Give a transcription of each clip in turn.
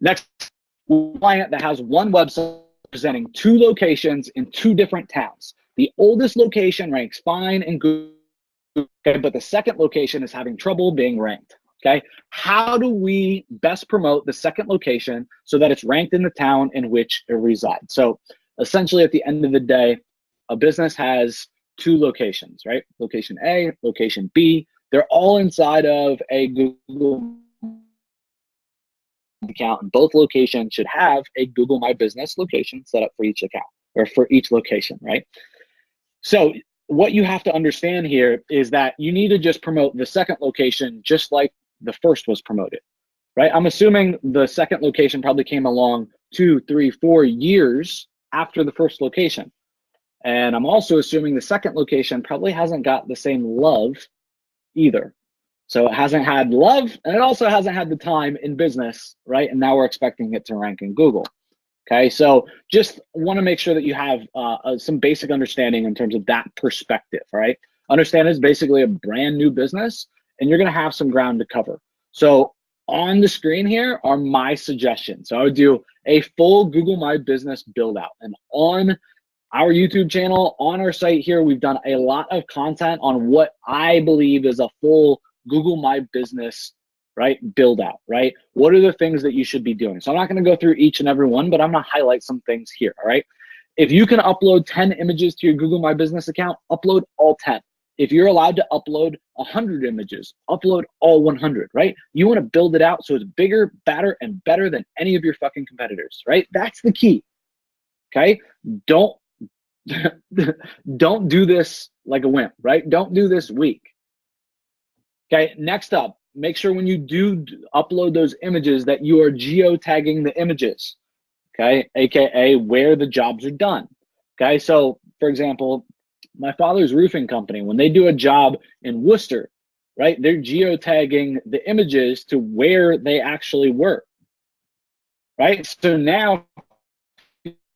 Next, client that has one website presenting 2 locations in 2 different towns. The oldest location ranks fine in Google, okay, but the second location is having trouble being ranked. Okay, how do we best promote the second location so that it's ranked in the town in which it resides? So essentially, at the end of the day, a business has 2 locations, right? Location A, location B. They're all inside of a Google account, and both locations should have a Google My Business location set up for each account or for each location, right? So what you have to understand here is that you need to just promote the second location just like the first was promoted, right? I'm assuming the second location probably came along 2, 3, 4 years after the first location. And I'm also assuming the second location probably hasn't got the same love either. So it hasn't had love, and it also hasn't had the time in business, right? And now we're expecting it to rank in Google. Okay, so just want to make sure that you have some basic understanding in terms of that perspective, right? Understand it's basically a brand new business, and you're going to have some ground to cover. So on the screen here are my suggestions. So I would do a full Google My Business build out, and on our YouTube channel, on our site here, we've done a lot of content on what I believe is a full Google My Business, right, build out, right? What are the things that you should be doing? So I'm not going to go through each and every one, but I'm going to highlight some things here, all right? If you can upload 10 images to your Google My Business account, upload all 10. If you're allowed to upload 100 images, upload all 100, right? You want to build it out so it's bigger, badder, and better than any of your fucking competitors, right? That's the key, okay? Don't do this like a wimp, right? Don't do this weak. Okay, next up, make sure when you do upload those images that you are geotagging the images, okay? AKA where the jobs are done, okay? So for example, my father's roofing company, when they do a job in Worcester, right? They're geotagging the images to where they actually work, right? So now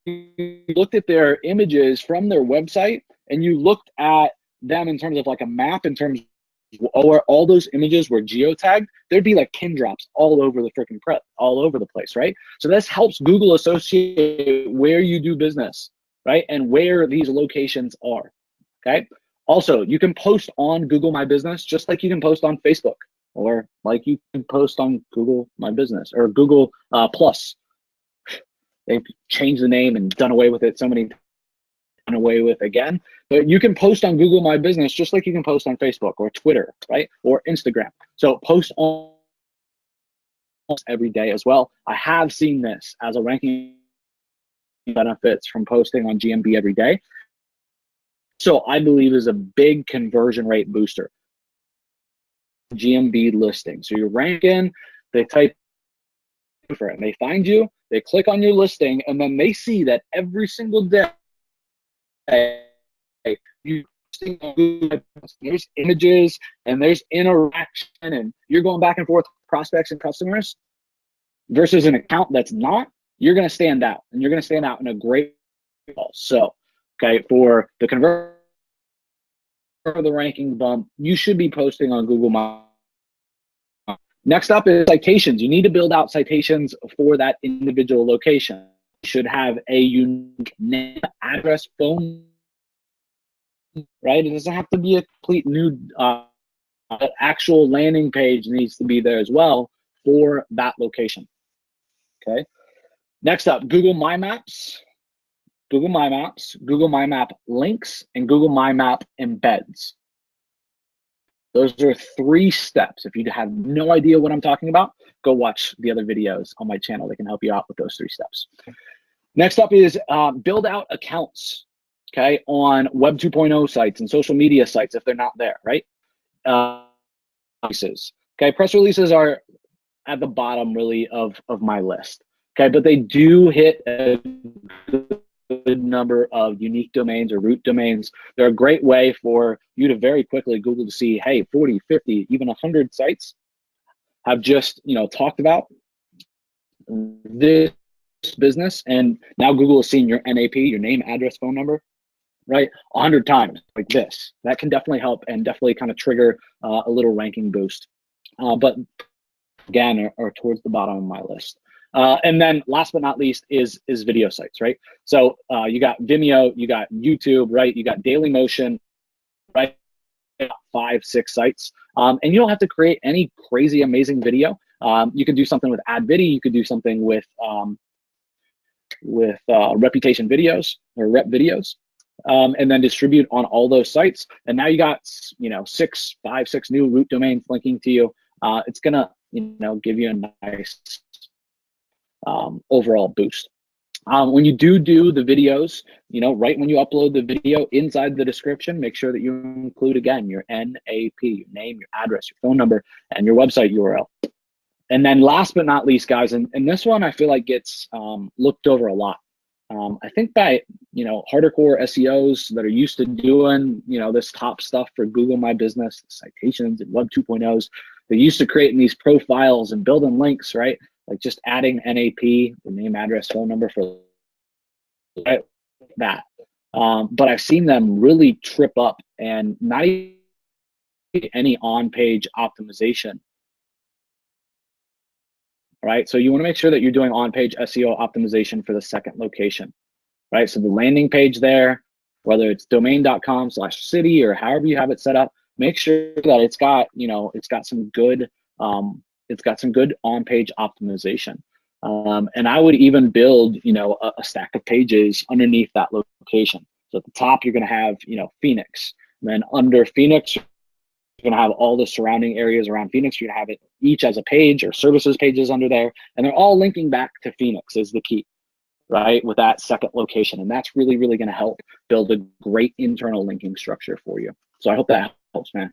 you looked at their images from their website and you looked at them in terms of like a map, in terms or all those images were geotagged, there'd be like pin drops all over the freaking all over the place, right? So this helps Google associate where you do business, right? And where these locations are, okay? Also, you can post on Google My Business just like you can post on Facebook, or like you can post on Google My Business or Google Plus. They've changed the name and done away with it so many times. Away with again, but you can post on Google My Business just like you can post on Facebook or Twitter, right? Or Instagram. So post on every day as well. I have seen this as a ranking benefits from posting on GMB every day. So I believe is a big conversion rate booster. GMB listing. So you're ranking, they type for it and they find you, they click on your listing, and then they see that every single day you there's images and there's interaction and you're going back and forth with prospects and customers versus an account that's not, you're going to stand out, and you're going to stand out in a great way. So okay, for the convert, for the ranking bump, you should be posting on Google My. Next up is citations. You need to build out citations for that individual location. You should have a unique name, address, phone, right? It doesn't have to be a complete new actual landing page needs to be there as well for that location. Okay. Next up, Google My Maps, Google My Maps, Google My Map links, and Google My Map embeds. Those are 3 steps. If you have no idea what I'm talking about, go watch the other videos on my channel that can help you out with those 3 steps. Next up is build out accounts, okay, on Web 2.0 sites and social media sites if they're not there, right? Okay, press releases are at the bottom really of my list, okay, but they do hit a good number of unique domains or root domains. They're a great way for you to very quickly Google to see, hey, 40, 50, even 100 sites have just, talked about this business, and now Google is seeing your NAP, your name, address, phone number, right, 100 times like this. That can definitely help and definitely kind of trigger a little ranking boost. But again, are towards the bottom of my list. And then last but not least is video sites, right? So you got Vimeo, you got YouTube, right? You got Dailymotion, right? 5, 6 sites. And you don't have to create any crazy amazing video. You can do something with AdVidi. You could do something with reputation videos or rep videos, and then distribute on all those sites. And now you got, 5, 6 new root domains linking to you. It's gonna, give you a nice overall boost. When you do the videos, right when you upload the video, inside the description, make sure that you include, again, your NAP, your name, your address, your phone number, and your website URL. And then last but not least, guys, and this one I feel like gets looked over a lot. I think by, hardcore SEOs that are used to doing, this top stuff for Google My Business, citations and Web 2.0s, they're used to creating these profiles and building links, right? Like just adding NAP, the name, address, phone number for that. But I've seen them really trip up and not even any on-page optimization. Right? So you want to make sure that you're doing on-page SEO optimization for the second location, right? So the landing page there, whether it's domain.com/city or however you have it set up, make sure that it's got, it's got some good on-page optimization. And I would even build, a stack of pages underneath that location. So at the top, you're going to have, Phoenix. And then under Phoenix, you're going to have all the surrounding areas around Phoenix. You're going to have it each as a page or services pages under there. And they're all linking back to Phoenix is the key, right? With that second location. And that's really, really going to help build a great internal linking structure for you. So I hope that helps, man.